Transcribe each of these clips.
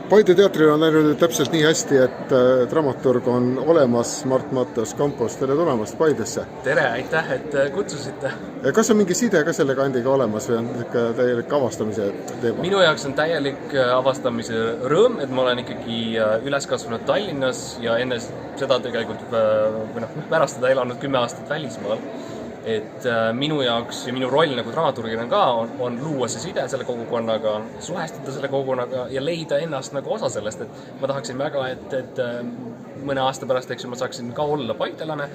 Paide teatril on läinud täpselt nii hästi, et dramaturg on olemas, Mart Matteus Kampus, tere tulemast Paidesse. Tere, aitäh, et kutsusite. Kas on mingi side ka selle kandiga olemas või on täielik avastamise teema? Minu jaoks on täielik avastamise rõõm, et ma olen ikkagi üles kasvanud Tallinnas ja enne seda tegelikult pärast seda elanud 10 aastat välismaal. Et minu jaoks ja minu roll nagu dramaturgina ka on luua see side selle kogukonnaga, suhestuda selle kogukonnaga ja leida ennast nagu osa sellest, et ma tahaksin väga, et mõne aasta pärast ma saaksin ka olla paidelane.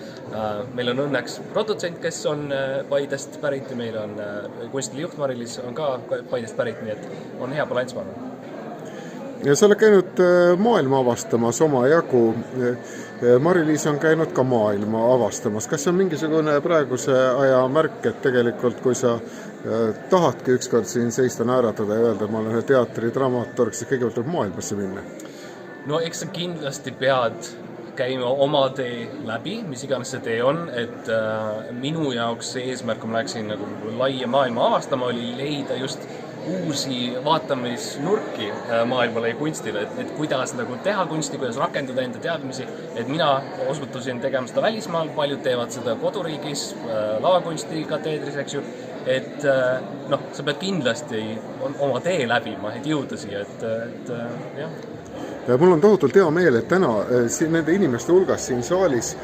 Meil on õnneks produtsent, kes on Paidest pärit ja meil on kunstili juht Mari-Liis on ka Paidest pärit, nii et on hea balanss ma arvan. Ja sa oled käinud maailma avastamas oma jagu. Mari-Liis on käinud ka maailma avastamas. Kas see on mingisugune praeguse aja märk, et tegelikult kui sa tahadki ükskord siin seista naeratada ja öelda, et ma olen ühe teatri dramaturg, siis kõigepealt tuleb maailmasse minna? No eks sa kindlasti pead käima oma tee läbi, mis iganes see tee on, et minu jaoks see eesmärk, kui ma läksin nagu laia maailma avastama, oli leida just uusi vaatamisnurki maailmale ja kunstile, et kuidas nagu teha kunsti, kuidas rakendada enda teadmisi, et mina osutusin tegema seda välismaal, paljud teevad seda koduriigis, lavakunsti kateedris, eks ju, et sa pead kindlasti oma tee läbima, et jõuda siia, et jah. Ja mul on tohutult hea meel, et täna nende inimeste hulgas siin saalis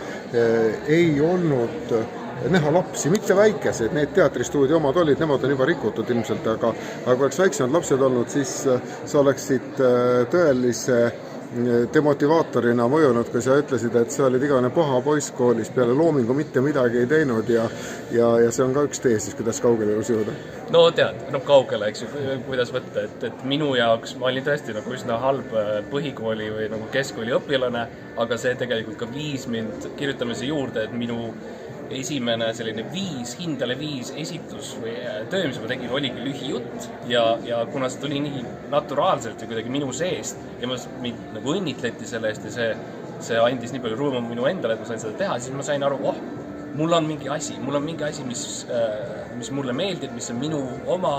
ei olnud näha lapsi, mitte väikesed, need teatristuudio omad olid, nemad on juba rikutud ilmselt, aga kui oleks väiksemad lapsed olnud, siis sa oleksid tõelise demotivaatorina mõjunud, kui sa ütlesid, et sa olid igavene paha poiss koolis, peale loomingu mitte midagi ei teinud ja see on ka üks tee siis, kuidas kaugele elus jõuda. No tead, kaugele, eks ju, kuidas võtta, et minu jaoks ma olin tõesti nagu üsna halb põhikooli või nagu keskkooli õpilane, aga see tegelikult ka viis mind kirjutamise juurde, et minu esimene selline hindele viis esitus või töö, mis ma tegin, oligi lühijutt ja kuna see tuli nii naturaalselt ja kuidagi minu seest ja mind nagu õnnitleti selle eest ja see andis nii palju rõõmu minu endale, et ma sain seda teha, siis ma sain aru, mul on mingi asi, mis mulle meeldib, mis on minu oma,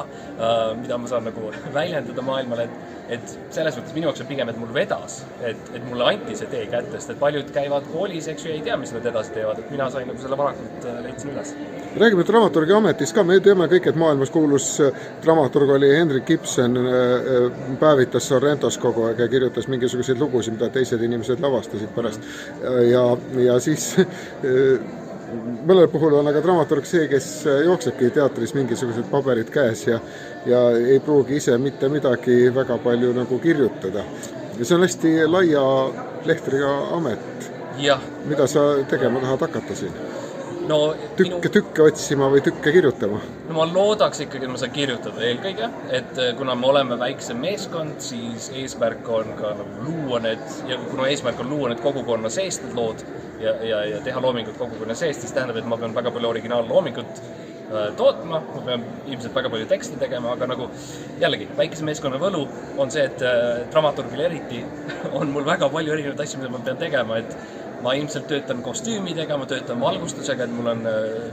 mida ma saan nagu väljendada maailmale, et selles mõttes minu jaoks on pigem, et mul vedas, et mulle anti see tee kättest, et paljud käivad koolis, eks ju, ei tea, mis nad edasi teevad, et mina sain nagu selle varakult leidsin üles. Räägime dramaturgi ametist ka, me teame kõik, et maailmas kuulus dramaturg oli Henrik Ibsen, päevitas Sorrentos kogu aeg ja kirjutas mingisuguseid lugusid, mida teised inimesed lavastasid pärast ja siis mõnel puhul on aga dramaturg see, kes jooksebki teatris mingisugused paberid käes ja ei pruugi ise mitte midagi väga palju nagu kirjutada. Ja see on hästi laia lehtriga amet. Ja. Mida sa tegema tahad hakata siin? No, tükke otsima või tükke kirjutama? No ma loodaks ikkagi, et ma saan kirjutada eelkõige, et kuna me oleme väikse meeskond, siis eesmärk on ka nagu luua need, ja kuna eesmärk on luua need kogukonna seest need lood ja teha loomingut kogukonna seest, siis tähendab, et ma pean väga palju originaalloomingut tootma, ma pean ilmselt väga palju tekste tegema, aga nagu jällegi, väikese meeskonna võlu on see, et dramaturgil eriti on mul väga palju erinevaid asju, mida ma pean tegema, et ma ilmselt töötan kostüümidega, ma töötan valgustusega, et mul on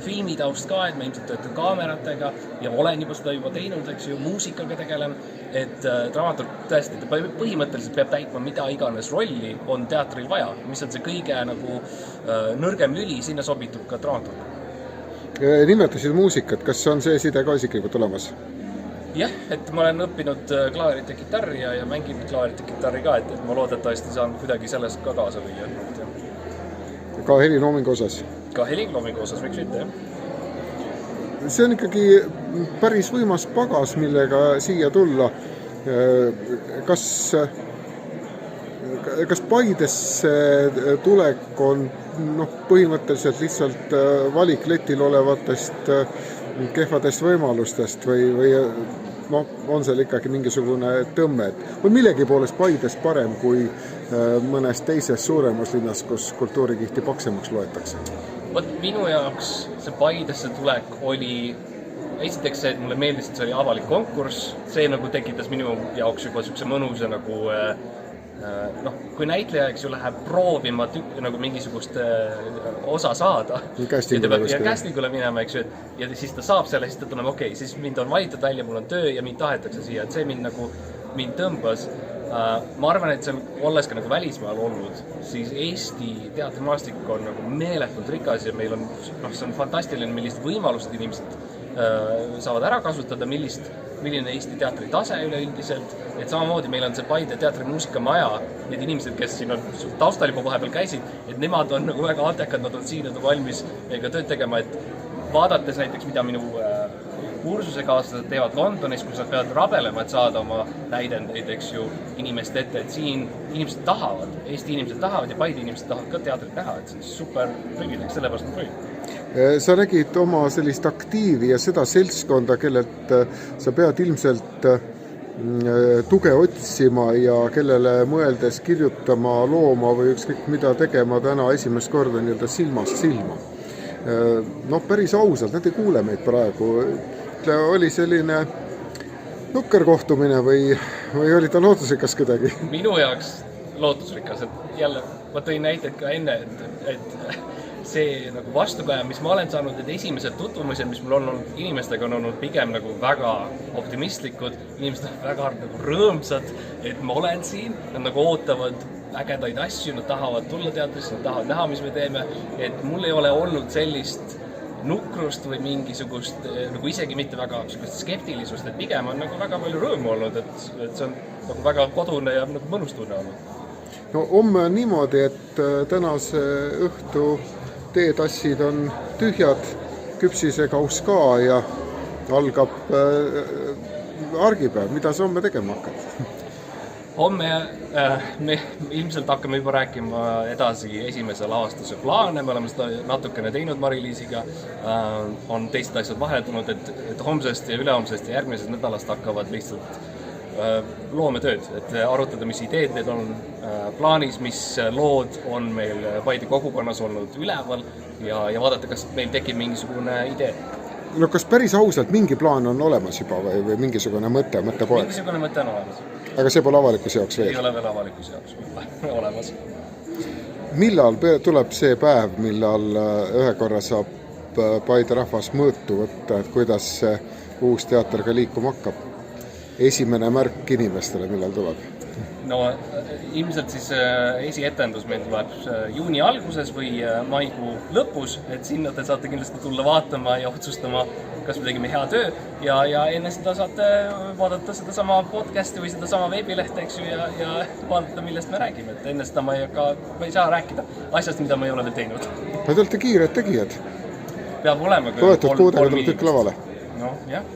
filmitaust ka, et ma ilmselt töötan kaameratega ja olen seda juba teinud, eks ju, muusikaga tegelen, et dramaturg tõesti, põhimõtteliselt peab täitma mida iganes rolli on teatril vaja, mis on see kõige nagu nõrgem lüli, sinna sobitub ka dramaturg. Nimetasid muusikat, kas on see side ka isiklikult olemas? Jah, et ma olen õppinud klaarit ja kitarri ja mängin klaarit ja kitarri ka, et ma loodetavasti saan kuidagi sellest ka kaasa lüüa. Ka heliloomingu osas? Ka heliloomingu osas võiks mitte, jah. See on ikkagi päris võimas pagas, millega siia tulla. Kas Paidesse tulek on põhimõtteliselt lihtsalt valik letil olevatest kehvadest võimalustest või on seal ikkagi mingisugune tõmme? Või millegi poolest Paides parem kui mõnes teises suuremas linnas, kus kultuurikihti paksemaks loetakse? Minu jaoks see Paidesse tulek oli esiteks see, et mulle meeldis, et see oli avalik konkurss, see nagu tekitas minu jaoks juba sükse mõnuse nagu kui näitleja, eks ju, läheb proovima nagu mingisugust osa saada ja castingule minema, eks ju, ja siis ta saab selle, siis ta tunneb, okei, siis mind on valitud välja, mul on töö ja mind tahetakse siia, et see mind tõmbas Ma arvan, et seal olles ka nagu välismaal olnud, siis Eesti teatrimaastik on nagu meeletult rikas ja meil on, see on fantastiline, millised võimalused inimesed saavad ära kasutada, milline Eesti teatri tase üleüldiselt, et samamoodi meil on see Paide teatri muusikamaja, need inimesed, kes siin on taustal juba vahepeal käisid, et nemad on nagu väga antekad, nad on siin, nad on valmis meiega tööd tegema, et vaadates näiteks, mida minu kursusekaaslased teevad Londonis, kus nad peavad rabelema, et saada oma näidendeid, eks ju, inimeste ette, et siin inimesed tahavad, Eesti inimesed tahavad ja Paide inimesed tahavad ka teatrit näha, et see on super privileeg, sellepärast ma tulin. Sa nägid oma sellist aktiivi ja seda seltskonda, kellelt sa pead ilmselt tuge otsima ja kellele mõeldes kirjutama, looma või ükskõik mida tegema täna esimest korda nii-öelda silmast silma. Päris ausalt, nad ei kuule meid praegu. Oli selline nukker kohtumine või oli ta lootusrikas kuidagi? Minu jaoks lootusrikas, et jälle ma tõin näiteid ka enne, et see nagu vastukaja, mis ma olen saanud, et esimesed tutvumised, mis mul on olnud inimestega, on olnud pigem nagu väga optimistlikud, inimesed on väga nagu rõõmsad, et ma olen siin, nad nagu ootavad ägedaid asju, nad tahavad tulla teatrisse, nad tahavad näha, mis me teeme, et mul ei ole olnud sellist nukrust või mingisugust, nagu isegi mitte väga skeptilisust, et pigem on nagu väga palju rõõmu olnud, et see on nagu väga kodune ja nagu mõnus tunne olnud. Homme on niimoodi, et tänase õhtu teetassid on tühjad, küpsisekauss ka ja algab argipäev. Mida sa homme tegema hakkad? Homme me ilmselt hakkame juba rääkima edasi esimese lavastuse plaane, me oleme seda natukene teinud Mari-Liisiga, on teised asjad vahele tulnud, et homsest ja ülehomsest ja järgmisest nädalast hakkavad lihtsalt loometööd, et arutada, mis ideed need on plaanis, mis lood on meil Paide kogukonnas olnud üleval ja vaadata, kas meil tekib mingisugune idee. Kas päris ausalt mingi plaan on olemas juba või mingisugune mõttepoeg? Mingisugune mõte on olemas. Aga see pole avalikkuse jaoks veel? Ei ole veel avalikkuse jaoks olemas. Millal tuleb see päev, millal ühe korra saab Paide rahvas mõõtu võtta, et kuidas uus teater ka liikuma hakkab? Esimene märk inimestele, millal tuleb? Ilmselt siis esietendus meil tuleb juuni alguses või maikuu lõpus, et sinna te saate kindlasti tulla vaatama ja otsustama, kas me tegime hea töö ja enne seda saate vaadata seda sama podcasti või seda sama veebilehte, eks ju, ja vaadata, millest me räägime, et enne seda ma ei saa rääkida asjast, mida ma ei ole veel teinud. Te olete kiired tegijad. Peab olema Võetud kuudega tuleb kõik lavale. Jah.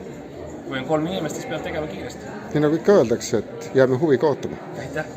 Kui on 3 inimest, siis peab tegema kiiresti. Nii nagu ikka öeldakse, et jääme huviga ootama. Aitäh!